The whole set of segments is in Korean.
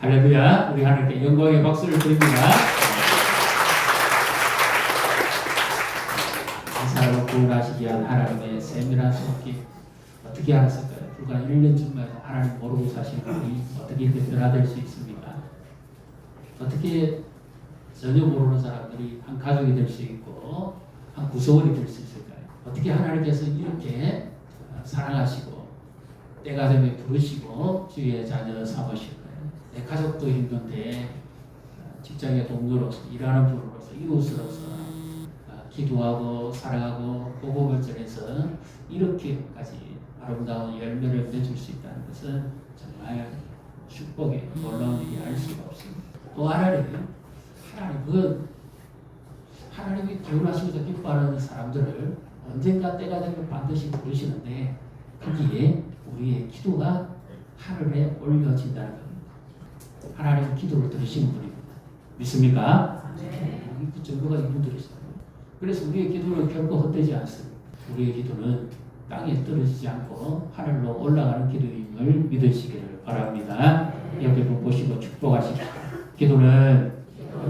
할렐루야. 우리 하나님께 영광의 박수를 드립니다. 이 사람을 구원하시기 위한 하나님의 세밀한 손길 어떻게 알았을까요? 불과 1년 전만 하나님 모르고 사신 분이 어떻게 변화될 수 있습니까? 어떻게 전혀 모르는 사람들이 한 가족이 될 수 있고 한 구성원이 될 수 있을까요? 어떻게 하나님께서 이렇게 사랑하시고 때가 되면 부르시고 주의 자녀 삼으실까요? 내 가족도 힘든데 직장의 동료로서 일하는 분으로서 이웃으로서 기도하고 사랑하고 복음을 전해서 이렇게까지 아름다운 열매를 맺을 수 있다는 것은 정말 축복의 놀라운 일이 알 수가 없습니다. 또 하나님이 기원하시면서 기뻐하는 사람들을 언젠가 때가 되면 반드시 부르시는데 거기에 우리의 기도가 하늘에 올려진다는 겁니다. 하나님은 기도를 들으시는 분입니다. 믿습니까? 네. 그 정도가 이분들이시다. 그래서 우리의 기도는 결코 헛되지 않습니다. 우리의 기도는 땅에 떨어지지 않고 하늘로 올라가는 기도임을 믿으시기를 바랍니다. 옆에 분 보시고 축복하십시오. 기도는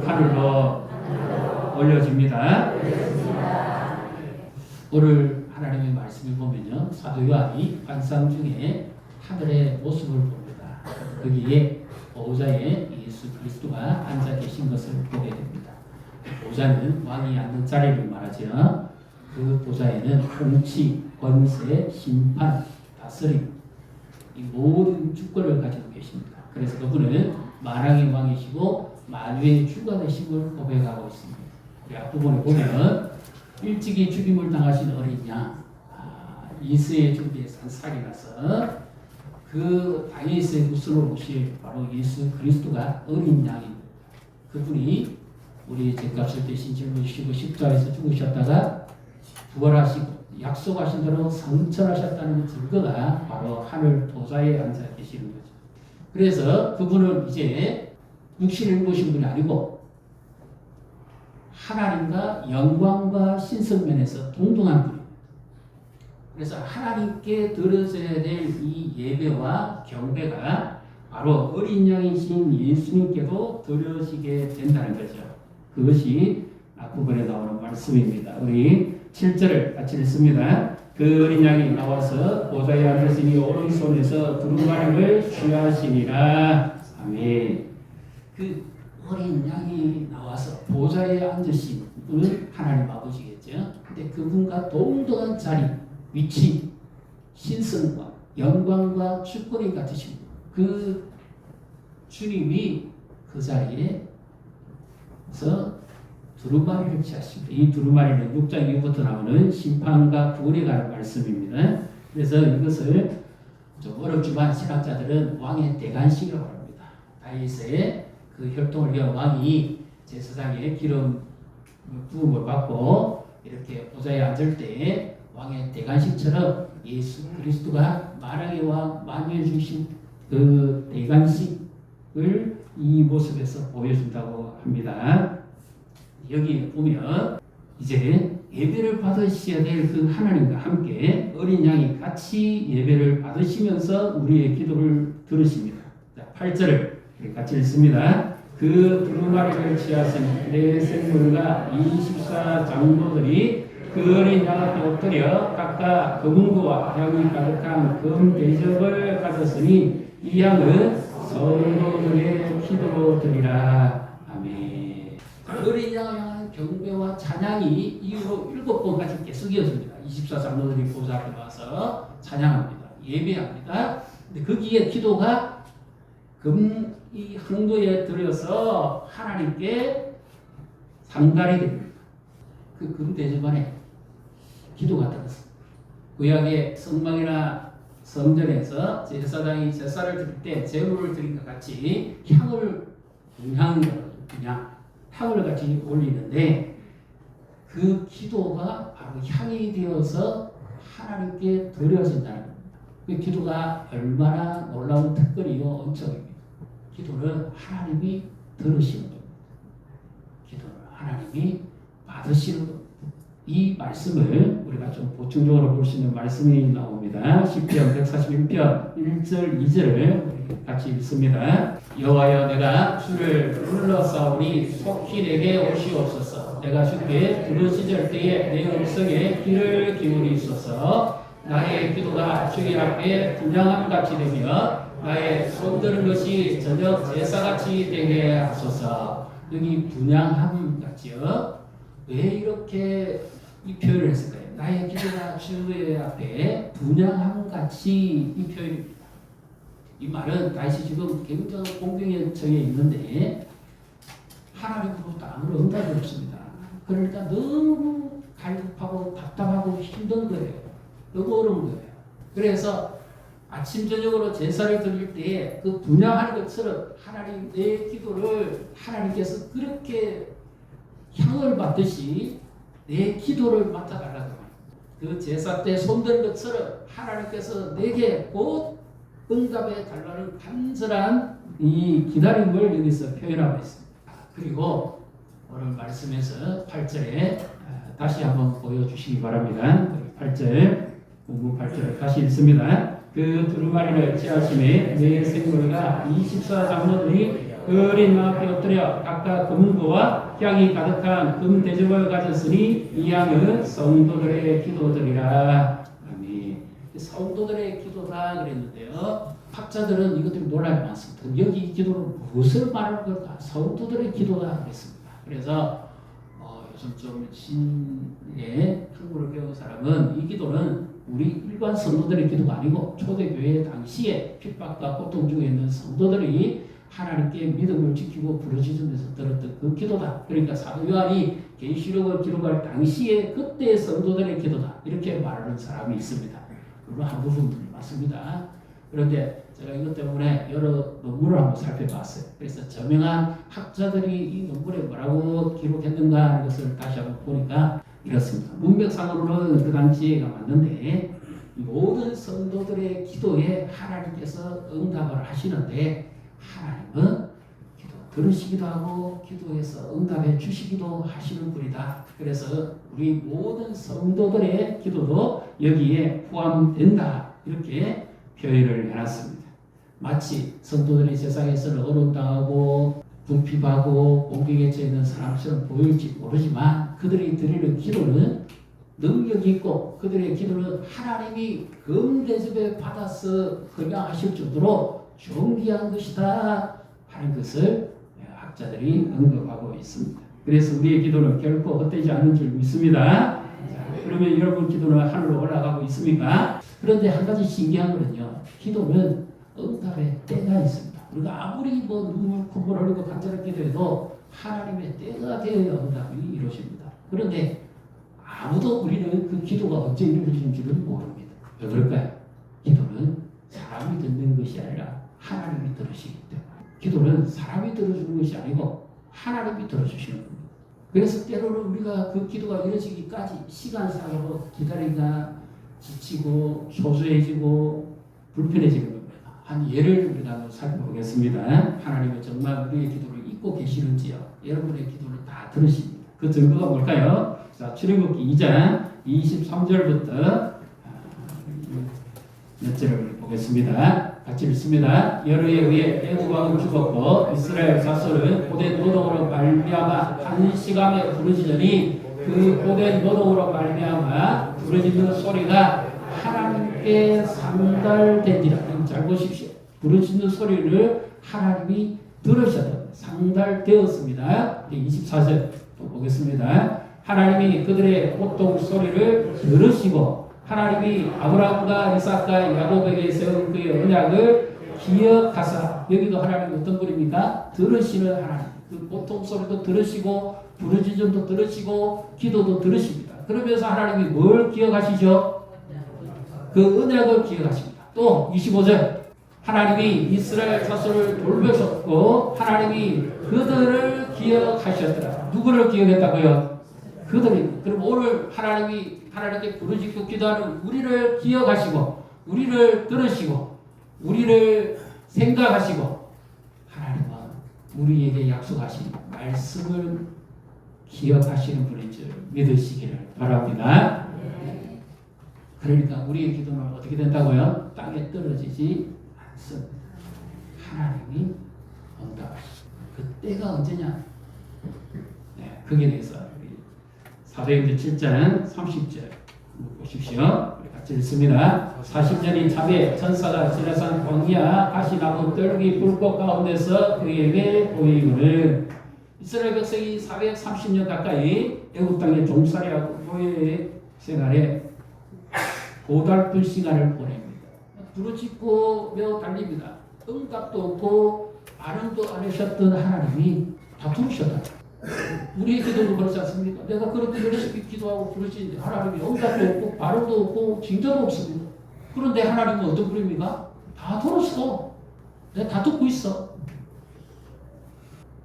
하늘로 올려집니다. 오늘 하나님의 말씀을 보면요, 사도 요한이 환상 중에 하늘의 모습을 봅니다. 거기에 보호자에 예수 그리스도가 앉아 계신 것을 보게 됩니다. 보호자는 왕이 앉는 자리를 말하죠. 그 보좌에는 통치, 권세, 심판, 다스림 이 모든 주권을 가지고 계십니다. 그래서 그분은 만왕의 왕이시고 만유의 주가 되심을 고백하고 있습니다. 우리 앞부분에 보면 일찍이 죽임을 당하신 어린 양 이스의 준비에서 한 살이 나서 그 다윗의 후손으로 오실 바로 예수 그리스도가 어린 양입니다. 그분이 우리의 죄값을 대신 짊어지시고 십자가에서 죽으셨다가 부활하시고 약속하신 대로 성천하셨다는 증거가 바로 하늘 보좌에 앉아 계시는 거죠. 그래서 그분은 이제 육신을 입으신 분이 아니고 하나님과 영광과 신성면에서 동등한 분입니다. 그래서 하나님께 드려져야 될 이 예배와 경배가 바로 어린 양이신 예수님께도 드려지게 된다는 거죠. 그것이 앞부분에 나오는 말씀입니다. 우리 7절을 같이 읽습니다. 그 어린 양이 나와서 보좌에 앉으시니 오른손에서 두루마리를 취하시니라. 아멘. 그 어린 양이 나와서 보좌에 앉으신 분은 하나님 아버지겠죠. 근데 그분과 동등한 자리, 위치, 신성과 영광과 주권이 같으신 그 주님이 그 자리에서 두루마리를 취하십니다. 이 두루마리는 6장 이후부터 나오는 심판과 구원에 관한 말씀입니다. 그래서 이것을 좀 어렵지만 신학자들은 왕의 대관식이라고 합니다. 다윗의 그 혈통을 위한 왕이 제사장의 기름 부음을 받고 이렇게 보좌에 앉을 때 왕의 대관식처럼 예수 그리스도가 만왕의 왕 만유의 주신 그 대관식을 이 모습에서 보여준다고 합니다. 여기 보면 이제 예배를 받으셔야 될 그 하나님과 함께 어린 양이 같이 예배를 받으시면서 우리의 기도를 들으십니다. 자, 8절을 같이 읽습니다. 그 두루마리를 취하신 내 생물과 24장로들이 그 어린 양 앞에 엎드려 각각 금은구와 향이 가득한 금 대접을 가졌으니 이 양은 성도들의 기도로 드리라. 아멘. 어린 양을 향한 경배와 찬양이 이후로 7번까지 계속 이어집니다. 24장로들이 보좌 앞에 와서 찬양합니다. 예배합니다. 근데 거기에 기도가 이 항도에 들여서 하나님께 상달이 됩니다. 그 금대접 안에 기도가 들었습니다. 구약의 성막이나 성전에서 제사장이 제사를 드릴 때 제물을 드린 것 같이 향을 향을 같이 올리는데 그 기도가 바로 향이 되어서 하나님께 드려진다는 겁니다. 그 기도가 얼마나 놀라운 특권이요 은총입니다. 기도는 하나님이 들으시는 겁니다. 기도는 하나님이 받으시는 겁니다. 이 이 말씀을 우리가 좀 보충적으로 볼 수 있는 말씀이 나옵니다. 시편 141편 1절 2절을 같이 읽습니다. 여호와여 내가 주를 불러싸우니 속히 내게 오시옵소서. 내가 주께 부르짖을 때에 내 음성에 귀를 기울이소서. 나의 기도가 주의 앞에 분향함같이 되며 나의 손드는 것이 저녁 제사같이 되게 하소서. 여기 분향함같이요. 왜 이렇게 이 표현을 했을까요? 나의 기도가 주의 앞에 분향함같이 이 표현입니다. 이 말은 다시 지금 굉장히 공경에 처해 있는데 하나님으로부터 아무런 응답이 없습니다. 그러니까 너무 갈급하고 답답하고 힘든 거예요. 너무 어려운 거예요. 그래서 아침 저녁으로 제사를 드릴 때에 그 분향하는 것처럼 하나님 내 기도를 하나님께서 그렇게 향을 받듯이 내 기도를 맡아달라고 합니다. 그 제사 때 손든 것처럼 하나님께서 내게 곧 응답해 달라는 간절한 이 기다림을 여기서 표현하고 있습니다. 그리고 오늘 말씀에서 8절에 다시 한번 보여주시기 바랍니다. 8절, 공부 8절을 다시 읽습니다. 그 두루마리를 취하심에 내 생물과 24장로들이 어린 마 앞에 엎드려 각각 금고와 향이 가득한 금 대접을 가졌으니 이 양은 성도들의 기도들이라. 아멘. 성도들의 기도다 그랬는데요. 학자들은 이것들이 논란이 많습니다. 여기 이 기도는 무엇을 말하는 걸까? 성도들의 기도다 그랬습니다. 그래서 요즘 좀 신의 한국어를 배운 사람은 이 기도는 우리 일반 성도들의 기도가 아니고 초대교회 당시에 핍박과 고통 중에 있는 성도들이 하나님께 믿음을 지키고 부르짖으면서 들었던 그 기도다. 그러니까 사도 요한이 계시록을 기록할 당시에 그때의 성도들의 기도다. 이렇게 말하는 사람이 있습니다. 물론 한 부분들이 맞습니다. 그런데 제가 이것 때문에 여러 논문을 한번 살펴봤어요. 그래서 저명한 학자들이 이 논문에 뭐라고 기록했는가 하는 것을 다시 한번 보니까 이렇습니다. 문맥상으로는 그 당시에가 맞는데 모든 성도들의 기도에 하나님께서 응답을 하시는데 하나님은 기도 들으시기도 하고 기도해서 응답해 주시기도 하시는 분이다. 그래서 우리 모든 성도들의 기도도 여기에 포함된다. 이렇게 표현을 해놨습니다. 마치 성도들이 세상에서는 어려움당하고 궁핍하고 공격에 처해 있는 사람처럼 보일지 모르지만 그들이 드리는 기도는 능력이 있고 그들의 기도는 하나님이 금대접에 받아서 헌양하실 정도로 존귀한 것이다 하는 것을 학자들이 언급하고 있습니다. 그래서 우리의 기도는 결코 헛되지 않는 줄 믿습니다. 그러면 여러분 기도는 하늘로 올라가고 있습니까? 그런데 한 가지 신기한 거는요. 기도는 응답의 때가 있습니다. 우리가 아무리 눈물 콧물 흘리고 간절하게 기도해도 하나님의 때가 되어야 응답이 이루어집니다. 그런데 아무도 우리는 그 기도가 언제 이루어지는지는 모릅니다. 왜 그럴까요? 기도는 사람이 듣는 것이 아니라 하나님이 들으시기 때문에 기도는 사람이 들어주는 것이 아니고 하나님이 들어주시는 겁니다. 그래서 때로는 우리가 그 기도가 이루어지기까지 시간상으로 기다리다 지치고 소소해지고 불편해지는 겁니다. 한 예를 우리가 한번 살펴보겠습니다. 하나님은 정말 우리의 기도를 잊고 계시는지요? 여러분의 기도를 다 들으십니다. 그 증거가 뭘까요? 자, 출애굽기 2장 23절부터 몇 절을 보겠습니다. 같이 읽습니다. 여로에 의해 애국왕은 죽었고 이스라엘 자손은 고된 노동으로 말미암아 한 시간에 부르짖으니 그 고된 노동으로 말미암아 부르짖는 소리가 하나님께 상달되니라. 잘 보십시오. 부르짖는 소리를 하나님이 들으셨다. 상달되었습니다. 24절 또 보겠습니다. 하나님이 그들의 고통 소리를 들으시고 하나님이 아브라함과 이삭과 야곱에게 세운 그의 언약을 기억하사. 여기도 하나님이 어떤 분입니까? 들으시는 하나님. 그 고통 소리도 들으시고 부르짖음도 들으시고 기도도 들으십니다. 그러면서 하나님이 뭘 기억하시죠? 그 언약을 기억하십니다. 또 25절 하나님이 이스라엘 자손을 돌보셨고 하나님이 그들을 기억하셨더라. 누구를 기억했다고요? 그들이. 그럼 오늘 하나님께 부르짖고 기도하는 우리를 기억하시고 우리를 들으시고 우리를 생각하시고 하나님은 우리에게 약속하신 말씀을 기억하시는 분인 줄 믿으시기를 바랍니다. 그러니까 우리의 기도는 어떻게 된다고요? 땅에 떨어지지 않습니다. 하나님이 응답하시고 그 때가 언제냐? 네, 거기에 대해서 사도행전 7장 30절 보십시오. 우리 같이 읽습니다. 40년이 차례 천사가 지라산 광야 가시나무 떨기 불꽃 가운데서 그에게 보이거늘 이스라엘 백성이 430년 가까이 애굽 땅에 종살이하고 노예 생활에 고달픈 시간을 보냅니다. 부르짖고 달립니다. 응답도 없고 반응도 안 하셨던 하나님이 다투셨다. 우리의 기도도 그렇지 않습니까? 내가 그렇게 열심히 기도하고 부르짖는데 하나님이 응답도 없고 반응도 없고 징조도 없습니다. 그런데 하나님은 어떤 분입니까? 다 들었어. 내가 다 듣고 있어.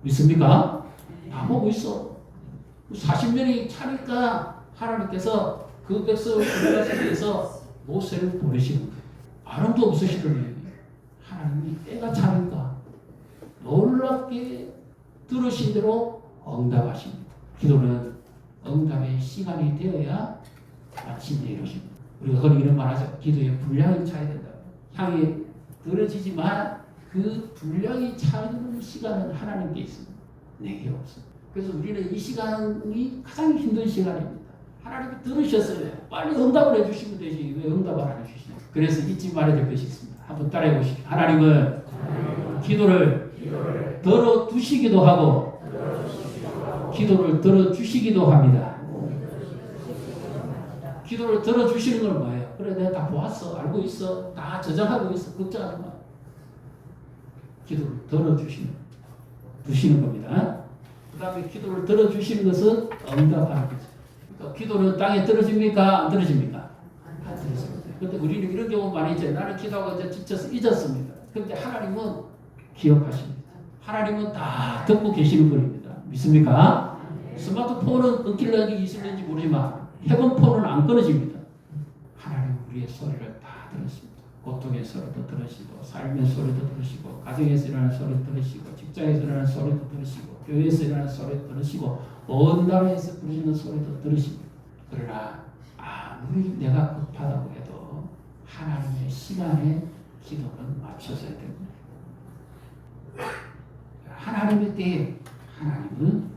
믿습니까? 다 보고 있어. 40년이 차니까 하나님께서 그 백성을 구원하기 위해서 모세를 보내시는 거예요. 아름도 없으시더니 하나님이 때가 차니까 놀랍게 들으신 대로 응답하십니다. 기도는 응답의 시간이 되어야 마침내 이루어집니다. 우리가 흔히 이런 말 하죠. 기도에 분량이 차야 된다. 향이 들어지지만 그 분량이 차는 시간은 하나님께 있습니다. 내게 없습니다. 그래서 우리는 이 시간이 가장 힘든 시간입니다. 하나님이 들으셨어요. 빨리 응답을 해주시면 되지. 왜 응답을 안 해주시냐. 그래서 잊지 말아야 될 것이 있습니다. 한번 따라해 보시죠. 하나님은 기도를 들어두시기도 하고 기도를 들어주시기도 합니다. 기도를 들어주시는 건 뭐예요? 그래 내가 다 보았어. 알고 있어. 다 저장하고 있어. 걱정하지 마. 기도를 들어주시는 겁니다. 그 다음에 기도를 들어주시는 것은 응답하는 거죠. 그러니까 기도는 땅에 떨어집니까? 안 떨어집니까? 안 떨어집니다. 그런데 우리는 이런 경우 많이 있죠. 나는 기도하고 이제 지쳐서 잊었습니다. 그런데 하나님은 기억하십니다. 하나님은 다 듣고 계시는 분입니다. 믿습니까? 스마트폰은 끊길는지 있을는지 모르지만 헤븐폰은 안 끊어집니다. 하나님은 우리의 소리를 다 들으십니다. 고통의 소리도 들으시고 삶의 소리도 들으시고 가정에서 일어나는 소리도 들으시고 직장에서 일어나는 소리도 들으시고 교회에서 일어나는 소리도 들으시고 온 나라에서 부르시는 소리도 들으십니다. 그러나 아무리 내가 급하다고 해도 하나님의 시간에 기도는 맞춰서야 됩니다. 하나님의 때에 하나님은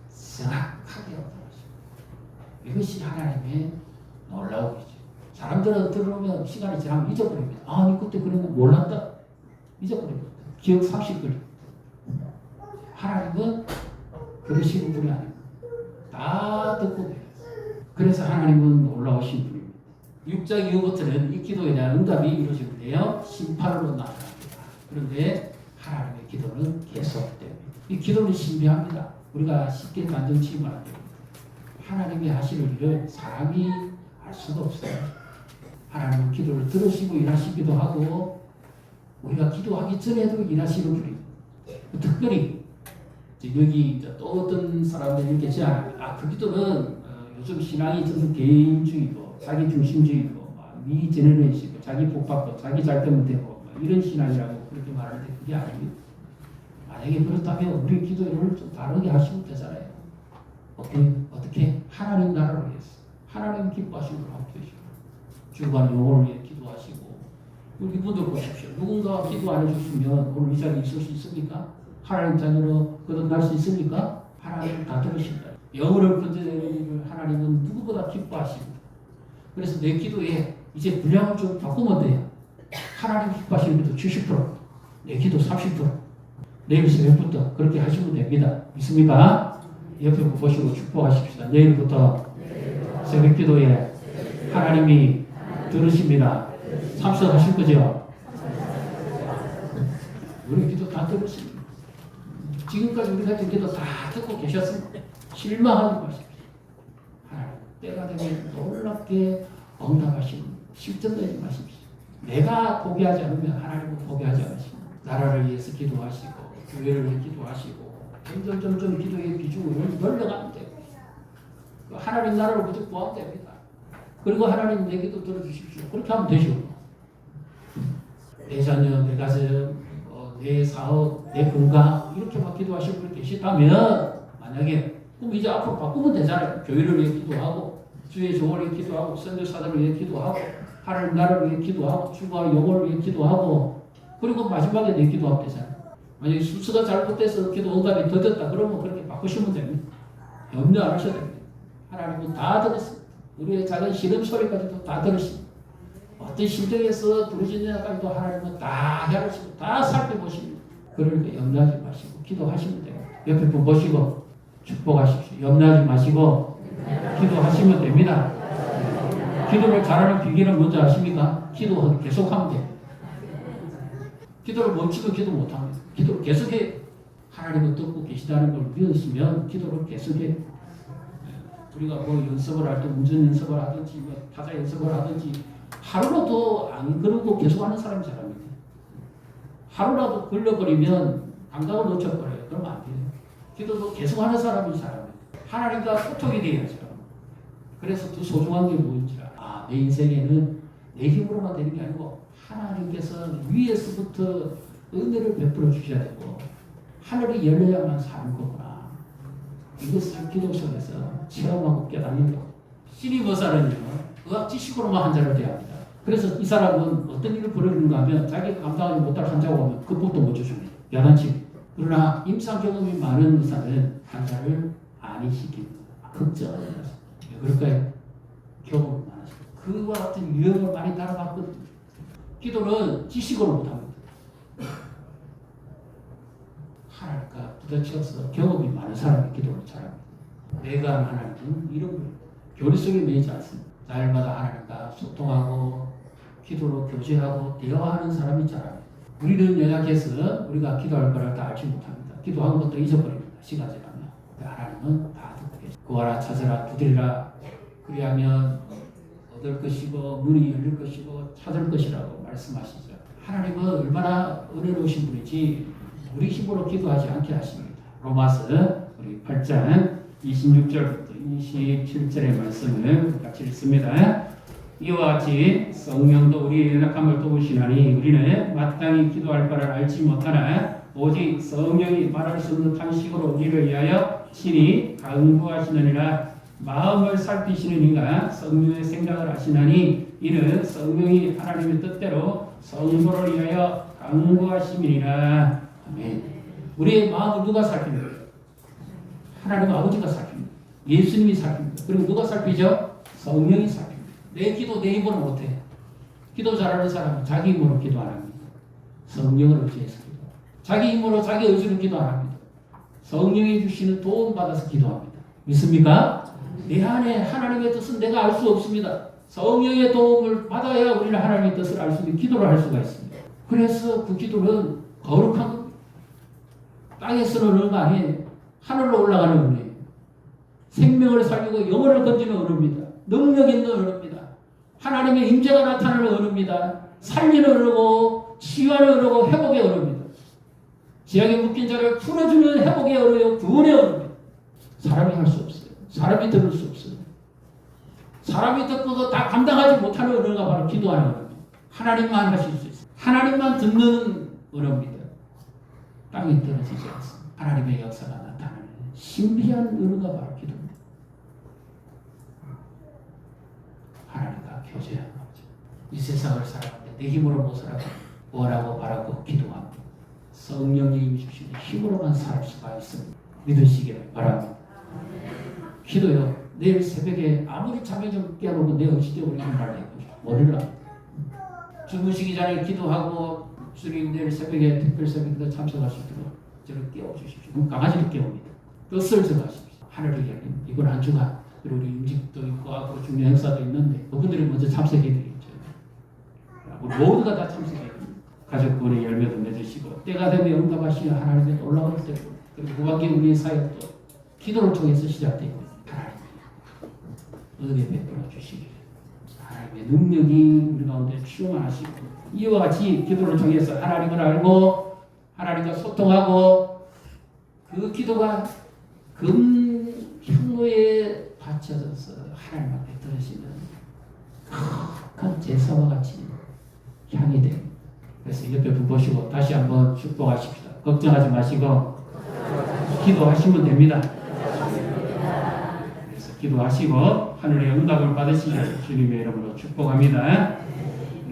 정확하게 응답하십니다. 이것이 하나님의 놀라운 일이죠. 사람들은 들어오면 시간이 지나면 잊어버립니다. 니 그때 그런 거 몰랐다. 잊어버립니다. 기억 상실 걸립니다. 하나님은 그러시는 분이 아닙니다. 다 듣고 계세요. 그래서 하나님은 놀라우신 분입니다. 6장 이후부터는 이 기도에 대한 응답이 이루어지는데요. 심판으로 나타납니다. 그런데 하나님의 기도는 계속됩니다. 이 기도는 신비합니다. 우리가 쉽게 단정치면 안 됩니다. 하나님이 하시는 일을 사람이 알 수가 없어요. 하나님은 기도를 들으시고 일하시기도 하고 우리가 기도하기 전에도 일하시는 분입니다. 특별히 여기 또 어떤 사람들이 계시지 않아요. 그 기도는 요즘 신앙이 좀 개인주의고 자기 중심주의고 미제너레이시고 자기 복받고 자기 잘 되면 되고 이런 신앙이라고 그렇게 말하는데 그게 아닙니다. 만약에 그렇다면 우리 기도를 좀 다르게 하시면 되잖아요. 어떻게? 하나님 나라를 위해서 하나님 기뻐하시는 걸 하면 되죠. 주간 영혼을 위해 기도하시고 이분들 보십시오. 누군가 기도 안 해주시면 오늘 이 자리에 있을 수 있습니까? 하나님 자녀로 거듭날 수 있습니까? 하나님은 다 들으신다. 영혼을 건져내는 일을 하나님은 누구보다 기뻐하십니다. 그래서 내 기도에 이제 분량을 좀 바꾸면 돼요. 하나님 기뻐하시는 기도 70%, 내 기도 30%, 내일부터 그렇게 하시면 됩니다. 믿습니까? 옆에 보시고 축복하십시다. 내일부터 새벽 기도에 하나님이 들으십니다. 참석하실 거죠? 우리 기도 다 들으십니다. 지금까지 우리 같은 기도 다 듣고 계셨습니다. 실망하지 마십시오. 하나님 때가 되면 놀랍게 응답하시는 실전되지 마십시오. 내가 포기하지 않으면 하나님은 포기하지 않으십니다. 나라를 위해서 기도하시고 교회를 위해 기도하시고 점점 기도의 비중을 늘려가면 돼요. 하나님 나라를 부터 구하면 됩니다. 그리고 하나님 내 기도 들어주십시오. 그렇게 하면 되죠. 내 자녀, 내 가정, 내 사업, 내 건강 이렇게만 기도하시는 분이 계시다면 만약에 그럼 이제 앞으로 바꾸면 되잖아요. 교회를 위해 기도하고 주의 종을 위해 기도하고 선교사들을 위해 기도하고 하나님 나라를 위해 기도하고 주와 영혼을 위해 기도하고 그리고 마지막에 내 기도하면 되잖아요. 만약에 순서가 잘못돼서 기도 응답이 더뎠다 그러면 그렇게 바꾸시면 됩니다. 염려 안 하셔도 됩니다. 하나님은 다 들었습니다. 우리의 작은 신음 소리까지도 다 들으십니다. 어떤 심정에서 부르짖느냐까지도 하나님은 다 헤아리시고 다 살펴보십니다. 그러니까 염려하지 마시고 기도하시면 돼요. 옆에 분 보시고 축복하십시오. 염려하지 마시고 기도하시면 됩니다. 기도를 잘하는 비결은 뭔지 아십니까? 기도 계속하면 돼요. 기도를 멈추면 기도 못합니다. 기도를 계속해. 하나님은 듣고 계시다는 걸 믿으시면 기도를 계속해. 우리가 뭐 연습을 할 때 운전 연습을 하든지 뭐 타자 연습을 하든지 하루라도 안 그러고 계속하는 사람이 잘합니다. 하루라도 걸려버리면 감각을 놓쳐버려요. 그러면 안 돼요. 기도도 계속하는 사람이 잘합니다. 하나님과 소통이 돼야죠. 그래서 더 소중한 게 뭔지 내 인생에는 내 힘으로만 되는 게 아니고 하나님께서 위에서부터 은혜를 베풀어 주셔야 되고 하늘이 열려야만 사는 거구나. 이것을 기도 속에서 체험하고 깨닫는 거. 시리버사는요 의학 지식으로만 환자를 대합니다. 그래서 이 사람은 어떤 일을 벌이는가 하면 자기가 감당하지 못할 환자가 오면 극복도 못 해줍니다. 야단치. 그러나 임상 경험이 많은 의사는 환자를 안위시킵니다. 걱정을 합니다. 왜 그럴까요? 경험이 많아서. 그와 같은 유형을 많이 따라봤거든요. 기도는 지식으로 못합니다. 하나님과 부딪혀서 경험이 많은 사람이 기도를 잘합니다. 내가 하나님은 이런 거예요. 교리 속에 매이지 않습니다. 날마다 하나님과 소통하고 기도로 교제하고 대화하는 사람이 잘합니다. 우리는 연약해서 우리가 기도할 거를 다 알지 못합니다. 기도한 것도 잊어버립니다. 시간 지나면. 하나님은 다 듣고 계십니다. 구하라 찾으라 두드리라 그리하면 얻을 것이고 문이 열릴 것이고 찾을 것이라고 말씀하시죠. 하나님은 얼마나 은혜로우신 분이지 우리 힘으로 기도하지 않게 하십니다. 로마서 우리 8장 26절부터 27절의 말씀을 같이 읽습니다. 이와 같이 성령도 우리의 연약함을 도우시나니 우리는 마땅히 기도할 바를 알지 못하나 오직 성령이 말할 수 없는 탄식으로 우리를 위하여 친히 간구하시느니라. 마음을 살피시는 이가 성령의 생각을 하시나니 이는 성령이 하나님의 뜻대로 성도를 위하여 간구하심이니라. 아멘. 우리의 마음을 누가 살핍니까? 하나님 아버지가 살핍니다. 예수님이 살핍니다. 그리고 누가 살피죠? 성령이 살핍니다. 내 기도 내 힘으로 못해. 기도 잘하는 사람은 자기 힘으로 기도 안 합니다. 성령을 의지해서 기도. 자기 힘으로 자기 의지로 기도 안 합니다. 성령이 주시는 도움 받아서 기도합니다. 믿습니까? 내 안에 하나님의 뜻은 내가 알 수 없습니다. 성령의 도움을 받아야 우리는 하나님의 뜻을 알 수 있는 기도를 할 수가 있습니다. 그래서 그 기도는 거룩한 겁니다. 땅에서는 은혜가 아니에요. 하늘로 올라가는 은혜예요. 생명을 살리고 영혼을 건지는 은혜입니다. 능력 있는 은혜입니다. 하나님의 임재가 나타나는 은혜입니다. 살리는 은혜고 치유하는 은혜고 회복의 은혜입니다. 지향에 묶인 자를 풀어주는 회복의 은혜요 구원의 은혜입니다. 사람이 할 수 없어요. 사람이 들을 수 없어요. 사람이 듣고도 다 감당하지 못하는 은혜가 바로 기도하는 은혜입니다. 하나님만 하실 수 있어요. 하나님만 듣는 은혜입니다. 땅에 떨어지지 않습니다. 하나님의 역사가 나타나는 신비한 은혜가 바로 기도입니다. 하나님과 교제하는 거죠. 이 세상을 살아가는데 내 힘으로 못 살아가 원하고 바라고 기도합니다. 성령님이 주시는 힘으로만 살 수가 있습니다. 믿으시기를 바랍니다. 기도요. 내일 새벽에 아무리 잠에 좀 깨어보면 내 어찌되어 우리 말을 해보죠. 몰라. 주무시기 전에 기도하고 주님 내일 새벽에 특별 새벽에 참석하시도록 저를 깨워주십시오. 강아지를 깨웁니다. 뜻을 정하십시오. 하늘이 열립니다. 이건 한 주간 그리고 우리 임직도 있고 앞으로 중요한 행사도 있는데 그분들이 먼저 참석해드리죠. 우리 모두가 다 참석해드립니다. 가족분의 열매도 맺으시고 때가 되면 응답하시며 하나님께 올라올 때 그리고 후반기 우리의 사역도 기도를 통해서 시작되고 하나님 은혜 베풀어 주시기를 하나님의 능력이 우리 가운데 충만하시고 이와 같이 기도를 통해서 하나님을 알고 하나님과 소통하고 그 기도가 금향로에 바쳐져서 하나님 앞에 들으시는 큰 제사와 같이 향이 됩니다. 그래서 옆에 분 보시고 다시 한번 축복하십시다. 걱정하지 마시고 기도하시면 됩니다. 기도하시고 하늘의 응답을 받으시길 주님의 이름으로 축복합니다.